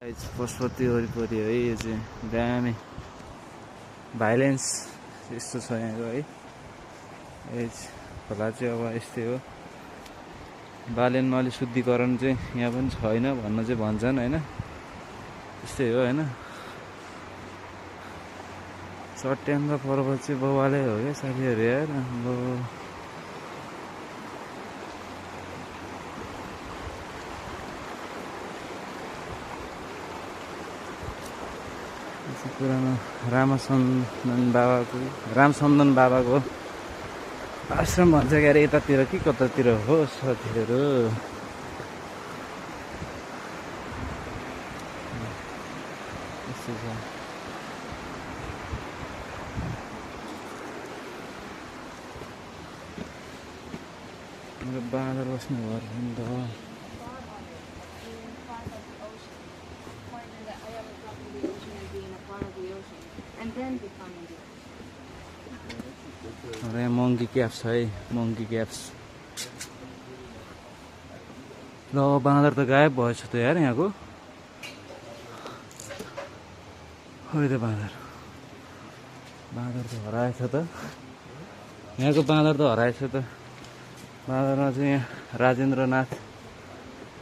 पशुपति वरिपरि है यो चाहिँ दामी भाइलेन्स यस्तो छ यहाँको है। खोला चाहिँ अब यस्तै हो। बालेनमा अलि शुद्धिकरण चाहिँ यहाँ पनि छैन भन्न चाहिँ भन्छन् होइन, त्यस्तै हो होइन। चट्याङ्ग पर्वत चाहिँ बवालै हो क्या साथीहरू यार। पुरानो रामचन्दन बाबाको आश्रम भन्छ क्यारे यतातिर कि कतातिर हो साथीहरू। यस्तो छ मेरो बाँदर बस्ने घर नि त। यहाँ मङ्की क्याप्स है, मङ्की क्याप्स। ल बाँदर त गायब भएछ त यार यहाँको। खोइ त बाँदर त हराएछ त, यहाँको बाँदर त हराएछ त। बाँदरमा चाहिँ यहाँ राजेन्द्रनाथ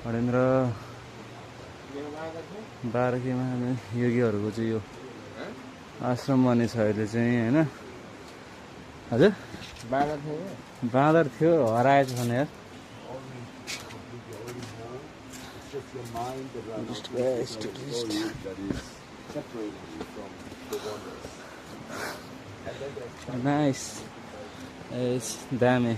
हरेन्द्र बारकीमा योगीहरूको चाहिँ यो आश्रम बनेछ अहिले चाहिँ होइन। हजुर बाँदर थियो हराएछ भने यार। नाइस दामी।